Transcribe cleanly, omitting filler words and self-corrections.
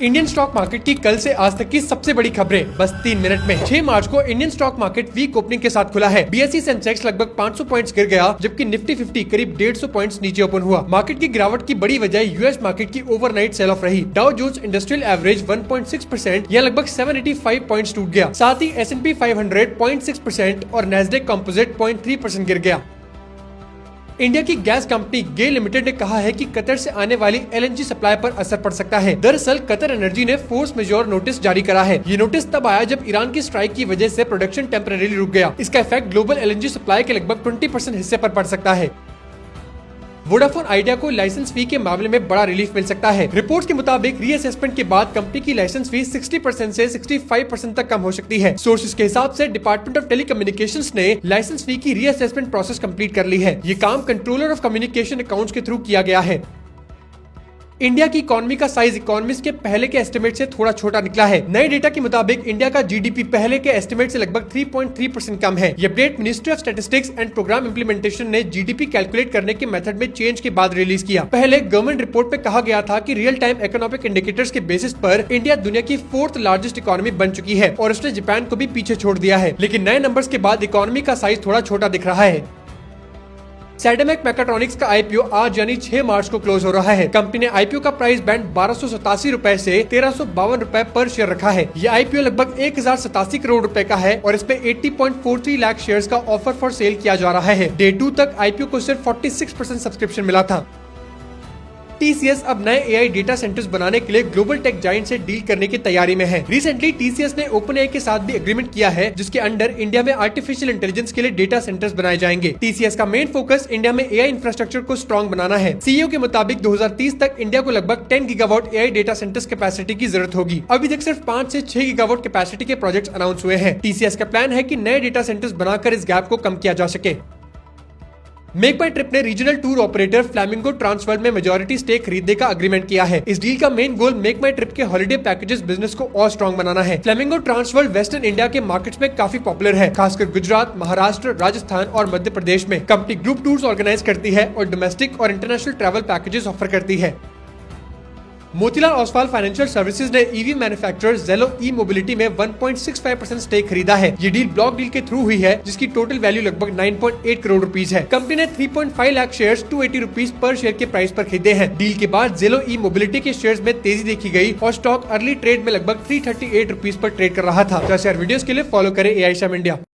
Indian stock market की कल से आज तक की सबसे बड़ी खबरें बस 3 मिनट में। 6 मार्च को Indian stock market week opening के साथ खुला है। बीएसई सेंसेक्स लगभग 500 पॉइंट्स गिर गया, जबकि निफ्टी 50 करीब 150 पॉइंट्स नीचे ओपन हुआ। मार्केट की गिरावट की बड़ी वजह यूएस मार्केट की ओवरनाइट सेल ऑफ रही। डाउ जोन्स इंडस्ट्रियल एवरेज 1.6% या लगभग 785 पॉइंट्स टूट गया। साथ ही S&P 500 0.6% और नैस्डैक कंपोजिट 0.3% गिर गया। इंडिया की गैस कंपनी गेल लिमिटेड ने कहा है कि कतर से आने वाली LNG सप्लाई पर असर पड़ सकता है। दरअसल कतर एनर्जी ने फोर्स मेजोर नोटिस जारी करा है। ये नोटिस तब आया जब ईरान की स्ट्राइक की वजह से प्रोडक्शन टेम्परेरी रुक गया। इसका इफेक्ट ग्लोबल LNG सप्लाई के लगभग 20% हिस्से पर पड़ सकता है। वोडाफोन आइडिया को लाइसेंस फी के मामले में बड़ा रिलीफ मिल सकता है। रिपोर्ट्स के मुताबिक रीअसेसमेंट के बाद कंपनी की लाइसेंस फी 60% से 65% तक कम हो सकती है। सोर्सेज के हिसाब से डिपार्टमेंट ऑफ टेलीकम्युनिकेशंस ने लाइसेंस फी की रीअसेसमेंट प्रोसेस कंप्लीट कर ली है। ये काम कंट्रोलर ऑफ कम्युनिकेशन अकाउंट्स के थ्रू किया गया है। इंडिया की इकोनॉमी का साइज इकोनॉमिस्ट के पहले के एस्टिमेट से थोड़ा छोटा निकला है। नए डेटा के मुताबिक इंडिया का जीडीपी पहले के एस्टिमेट से लगभग 3.3% कम है। ये update ministry of statistics and programme implementation ने जीडीपी कैलकुलेट करने के मेथड में चेंज के बाद रिलीज किया। पहले गवर्नमेंट रिपोर्ट में कहा गया था कि रियल टाइम इकोनॉमिक इंडिकेटर्स के बेसिस पर इंडिया दुनिया की 4th लार्जेस्ट इकोनॉमी बन चुकी है और उसने जापान को भी पीछे छोड़ दिया है। लेकिन नए नंबर्स के बाद इकोनॉमी का साइज थोड़ा छोटा दिख रहा है। सैडमेक मैकाट्रॉनिक्स का आईपीओ आज यानी 6 मार्च को क्लोज हो रहा है। कंपनी ने आईपीओ का प्राइस बैंड 1287 रुपए से 1352 रुपए पर शेयर रखा है। यह आईपीओ लगभग 1087 करोड़ रुपए का है और इस पे 80.43 लाख शेयर्स का ऑफर फॉर सेल किया जा रहा है। डे 2 तक आईपीओ को सिर्फ 46% सब्सक्रिप्शन मिला था। TCS अब नए AI डेटा सेंटर्स बनाने के लिए ग्लोबल टेक जायंट से डील करने की तैयारी में है। रिसेंटली TCS ने OpenAI के साथ भी एग्रीमेंट किया है, जिसके अंडर इंडिया में आर्टिफिशियल इंटेलिजेंस के लिए डेटा सेंटर्स बनाए जाएंगे। TCS का मेन फोकस इंडिया में AI इंफ्रास्ट्रक्चर को स्ट्रॉन्ग बनाना है। CEO के मुताबिक 2030 तक इंडिया को लगभग 10 gigawatt AI data centres capacity की जरूरत होगी। अभी तक सिर्फ 5 से 6 गीगावाट कैपेसिटी के प्रोजेक्ट अनाउंस हुए हैं। TCS का प्लान है कि नए डेटा सेंटर्स बनाकर इस गैप को कम किया जा सके। मेक माई ट्रिप ने regional tour operator flamingo Trans World में मेजॉरिटी स्टेक खरीदने का एग्रीमेंट किया है। इस डील का मेन गोल मेक माई ट्रिप के हॉलिडे पैकेजेस बिजनेस को और स्ट्रॉन्ग बनाना है। फ्लैमिंगो ट्रांसवर्ल्ड वेस्टर्न इंडिया के मार्केट्स में काफी पॉपुलर है, खासकर गुजरात, महाराष्ट्र, राजस्थान और मध्य प्रदेश में। कंपनी ग्रुप टूर्स ऑर्गेनाइज करती है और डोमेस्टिक और इंटरनेशनल ट्रैवल पैकेजेस ऑफर करती है। मोतीलाल ओसवाल फाइनेंशियल सर्विसेज ने ईवी मैन्युफैक्चरर जेलो ई मोबिलिटी में 1.65% स्टेक खरीदा है। ये डील ब्लॉक डील के थ्रू हुई है, जिसकी टोटल वैल्यू लगभग 9.8 करोड़ रुपीस है। कंपनी ने 3.5 लाख शेयर्स 280 रुपीस पर शेयर के प्राइस पर खरीदे हैं। डील के बाद जेलो ई मोबिलिटी के शेयर्स में तेजी देखी गई और स्टॉक अर्ली ट्रेड में लगभग 338 रुपीस पर ट्रेड कर रहा था। वीडियोस के लिए फॉलो करें AI इंडिया।